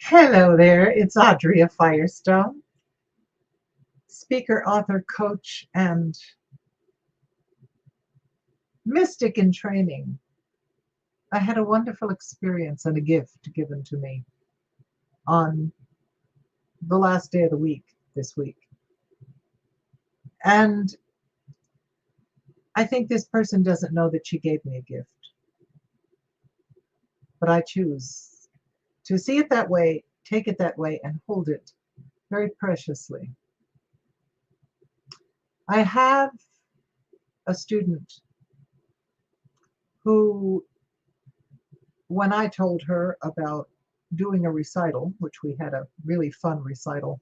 Hello there, it's Audrey Firestone, speaker, author, coach, and mystic in training. I had a wonderful experience and a gift given to me on the last day of the week this week. And I think this person doesn't know that she gave me a gift, but I choose to see it that way, take it that way, and hold it very preciously. I have a student who, when I told her about doing a recital, which we had a really fun recital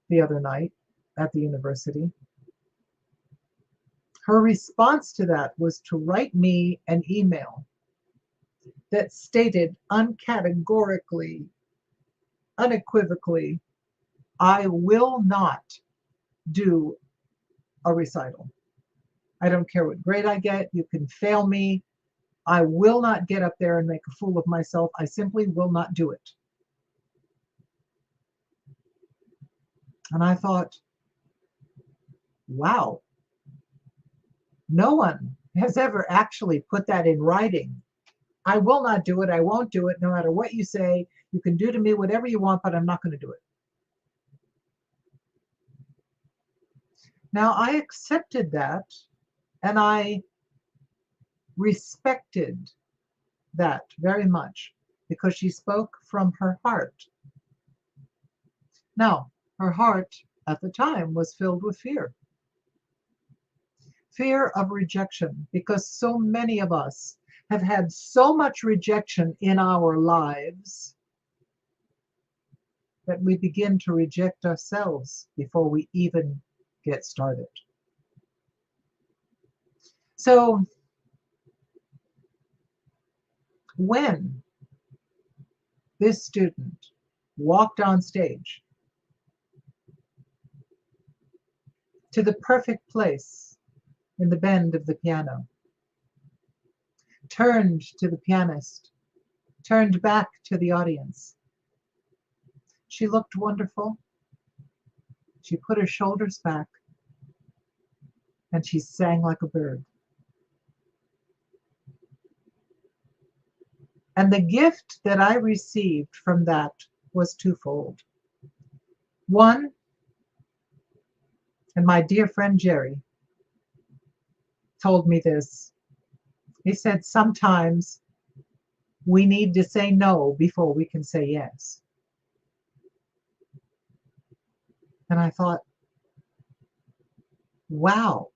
the other night at the university, her response to that was to write me an email that stated uncategorically, unequivocally, I will not do a recital. I don't care what grade I get. You can fail me. I will not get up there and make a fool of myself. I simply will not do it. And I thought, wow, no one has ever actually put that in writing. I will not do it. I won't do it. No matter what you say, you can do to me whatever you want, but I'm not going to do it. Now, I accepted that and I respected that very much because she spoke from her heart. Now, her heart at the time was filled with fear of rejection, because so many of us have had so much rejection in our lives that we begin to reject ourselves before we even get started. So when this student walked on stage to the perfect place in the bend of the piano, turned to the pianist, turned back to the audience, she looked wonderful. She put her shoulders back and she sang like a bird. And the gift that I received from that was twofold. One, and my dear friend Jerry told me this. He said, sometimes we need to say no before we can say yes. And I thought, wow,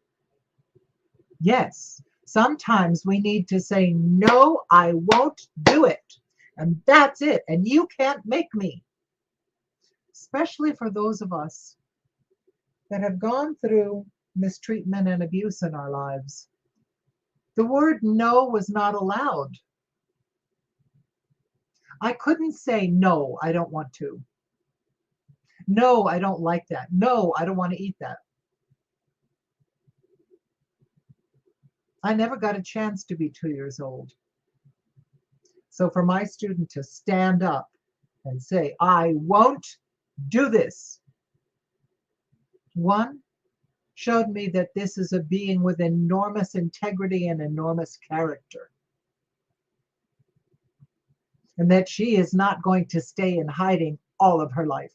yes, sometimes we need to say, no, I won't do it. And that's it. And you can't make me. Especially for those of us that have gone through mistreatment and abuse in our lives. The word no was not allowed. I couldn't say, no, I don't want to. No, I don't like that. No, I don't want to eat that. I never got a chance to be 2 years old. So for my student to stand up and say, I won't do this, one, showed me that this is a being with enormous integrity and enormous character. And that she is not going to stay in hiding all of her life.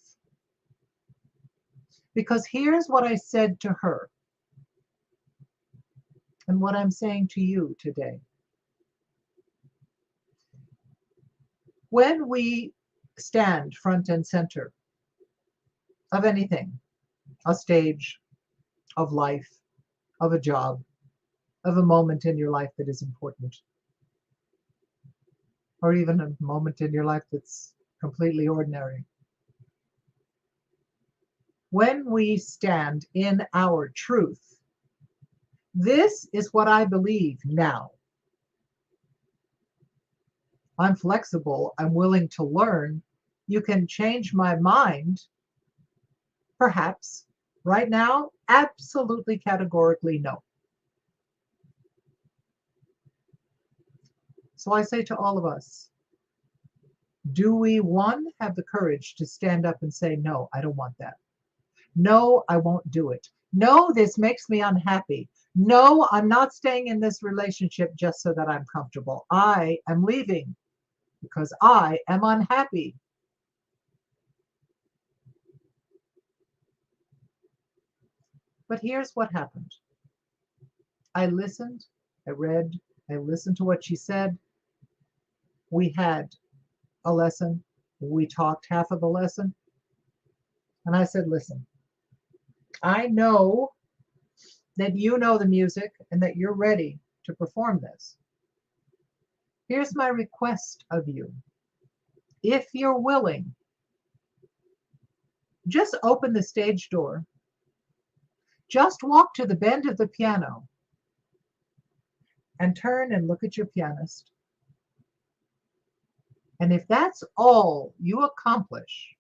Because here's what I said to her, and what I'm saying to you today. When we stand front and center of anything, a stage, of life, of a job, of a moment in your life that is important, or even a moment in your life that's completely ordinary. When we stand in our truth, this is what I believe now. I'm flexible. I'm willing to learn. You can change my mind, perhaps. Right now, absolutely categorically no. So I say to all of us, Do we, one, have the courage to stand up and say, no, I don't want that. No, I won't do it. No, this makes me unhappy. No, I'm not staying in this relationship just so that I'm comfortable. I am leaving because I am unhappy. But here's what happened. I listened, I read, I listened to what she said. We had a lesson. We talked half of the lesson. And I said, listen, I know that you know the music and that you're ready to perform this. Here's my request of you. If you're willing, just open the stage door. Just walk to the bend of the piano and turn and look at your pianist. And if that's all you accomplish,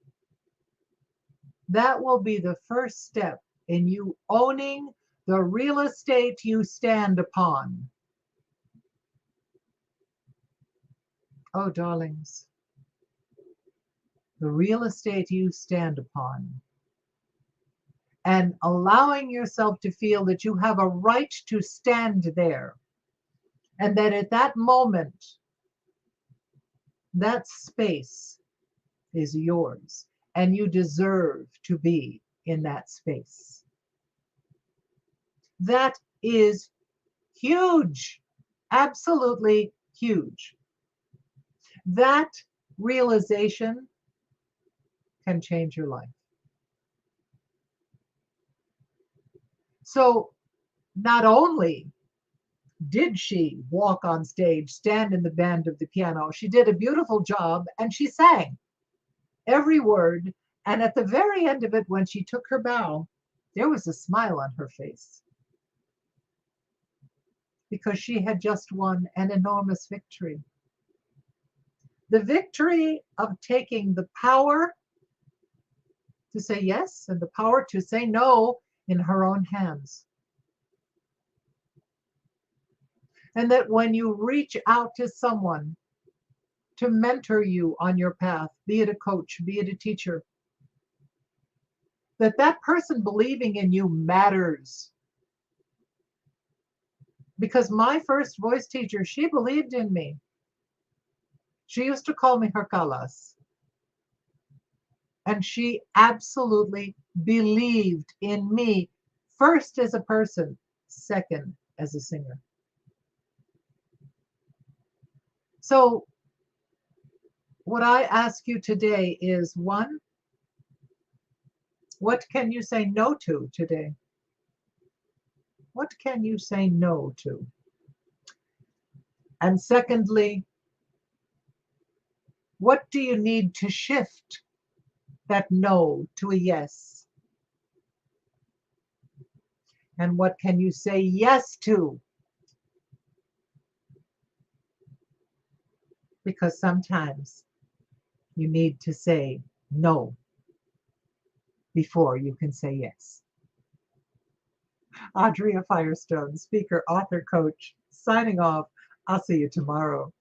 that will be the first step in you owning the real estate you stand upon. Oh, darlings, the real estate you stand upon. And allowing yourself to feel that you have a right to stand there. And that at that moment, that space is yours. And you deserve to be in that space. That is huge. Absolutely huge. That realization can change your life. So not only did she walk on stage, stand in the bend of the piano, she did a beautiful job and she sang every word. And at the very end of it, when she took her bow, there was a smile on her face because she had just won an enormous victory. The victory of taking the power to say yes and the power to say no in her own hands. And that when you reach out to someone to mentor you on your path, be it a coach, be it a teacher, that person believing in you matters. Because my first voice teacher, she believed in me. She used to call me her Kalas. And she absolutely believed in me, first as a person, second as a singer. So what I ask you today is, one, what can you say no to today? What can you say no to? And secondly, what do you need to shift that no to a yes? And what can you say yes to? Because sometimes you need to say no before you can say yes. Andrea Firestone, speaker, author, coach, signing off. I'll see you tomorrow.